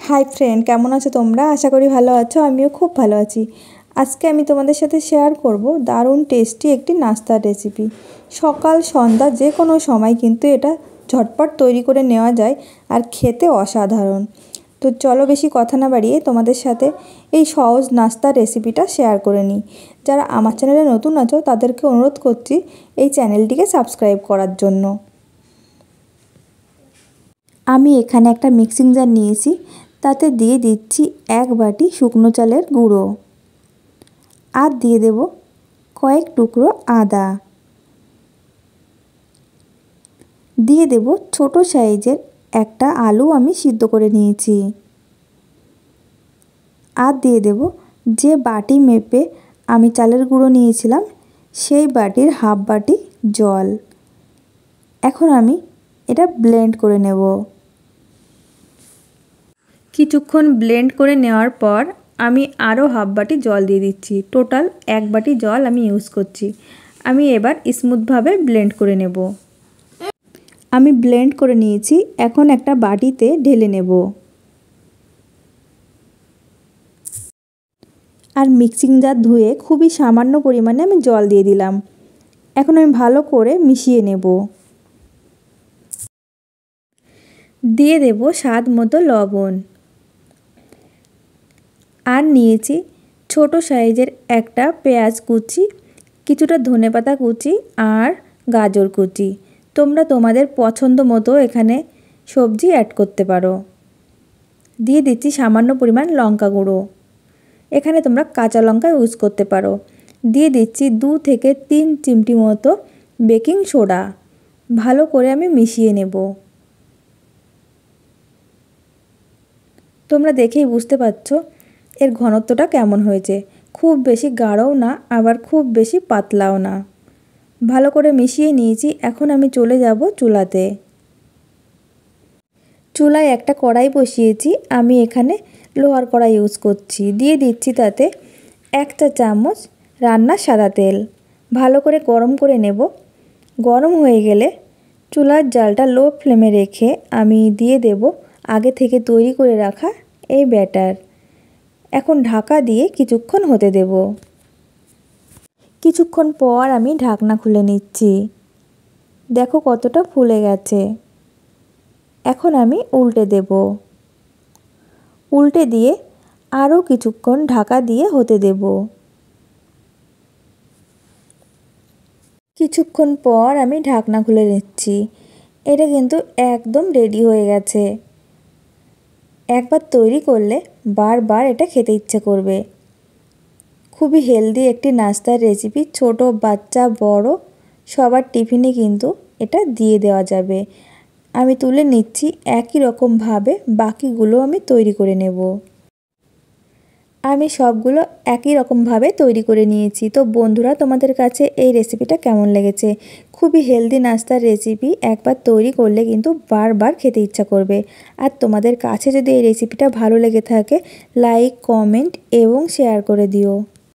Hi friend, কেমন আছো তোমরা? আশা করি ভালো আছো। আমিও খুব ভালো আছি। আজকে আমি তোমাদের সাথে শেয়ার করব দারুণ টেস্টি একটি নাস্তার রেসিপি। সকাল সন্ধ্যা যে কোনো সময় কিন্তু এটা ঝটপট তৈরি করে নেওয়া যায় আর খেতে অসাধারণ। তো চলো বেশি কথা না বাড়িয়ে তোমাদের সাথে এই সহজ নাস্তার রেসিপিটা শেয়ার করে নিই। যারা আমার চ্যানেলে নতুন আছো তাদেরকে অনুরোধ করছি এই চ্যানেলটিকে সাবস্ক্রাইব করার জন্য। আমি এখানে একটা মিক্সিং জার নিয়েছি, তাতে দিয়ে দিচ্ছি 1 বাটি শুকনো চালের গুঁড়ো আর দিয়ে দেব কয়েক টুকরো আদা, দিয়ে দেব ছোট সাইজের একটা আলু আমি সিদ্ধ করে নিয়েছি, আর দিয়ে দেব যে বাটি মেপে আমি চালের গুঁড়ো নিয়েছিলাম সেই বাটির হাফ বাটি জল। এখন আমি এটা ব্লেন্ড করে নেব। কিছুক্ষণ ব্লেন্ড করে নেওয়ার পর আমি আরও হাফ বাটি জল দিয়ে দিচ্ছি। টোটাল 1 বাটি জল আমি ইউজ করছি। আমি এবার স্মুথভাবে ব্লেন্ড করে নেব। আমি ব্লেন্ড করে নিয়েছি, এখন একটা বাটিতে ঢেলে নেব। আর মিক্সিং জার ধুয়ে খুবই সামান্য পরিমাণে আমি জল দিয়ে দিলাম। এখন আমি ভালো করে মিশিয়ে নেব। দিয়ে দেব স্বাদ মতো লবণ, আর নিয়েছি ছোট সাইজের একটা পেঁয়াজ কুচি, কিছুটা ধনেপাতা কুচি আর গাজর কুচি। তোমরা তোমাদের পছন্দ মতো এখানে সবজি অ্যাড করতে পারো। দিয়ে দিচ্ছি সামান্য পরিমাণ লঙ্কা গুঁড়ো, এখানে তোমরা কাঁচা লঙ্কা ইউজ করতে পারো। দিয়ে দিচ্ছি 2 থেকে 3 চিমটি মতো বেকিং সোডা। ভালো করে আমি মিশিয়ে নেব। তোমরা দেখেই বুঝতে পারছো এর ঘনত্বটা কেমন হয়েছে। খুব বেশি গাঢ়ও না, আবার খুব বেশি পাতলাও না। ভালো করে মিশিয়ে নিয়েছি। এখন আমি চলে যাব চুলাতে। চুলায় একটা কড়াই বসিয়েছি, আমি এখানে লোহার কড়াই ইউজ করছি। দিয়ে দিচ্ছি তাতে 1 চা চামচ রান্নার সাদা তেল। ভালো করে গরম করে নেব। গরম হয়ে গেলে চুলার জালটা লো ফ্লেমে রেখে আমি দিয়ে দেব আগে থেকে তৈরি করে রাখা এই ব্যাটার। এখন ঢাকা দিয়ে কিছুক্ষণ হতে দেব। কিছুক্ষণ পর আমি ঢাকনা খুলে নিচ্ছি। দেখো কতটা ফুলে গেছে। এখন আমি উল্টে দেব। উল্টে দিয়ে আরও কিছুক্ষণ ঢাকা দিয়ে হতে দেব। কিছুক্ষণ পর আমি ঢাকনা খুলে নিচ্ছি। এটা কিন্তু একদম রেডি হয়ে গেছে। একবার তৈরি করলে বারবার এটা খেতে ইচ্ছে করবে। খুবই হেলদি একটি নাস্তার রেসিপি। ছোট বাচ্চা বড় সবার টিফিনে কিন্তু এটা দিয়ে দেওয়া যাবে। আমি তুলে নিচ্ছি। একই রকমভাবে বাকিগুলো আমি তৈরি করে নেব। আমি সবগুলো একই রকমভাবে তৈরি করে নিয়েছি। তো বন্ধুরা, তোমাদের কাছে এই রেসিপিটা কেমন লেগেছে? খুবই হেলদি নাস্তার রেসিপি, একবার তৈরি করলে কিন্তু বারবার খেতে ইচ্ছা করবে। আর তোমাদের কাছে যদি এই রেসিপিটা ভালো লেগে থাকে, লাইক, কমেন্ট এবং শেয়ার করে দিও।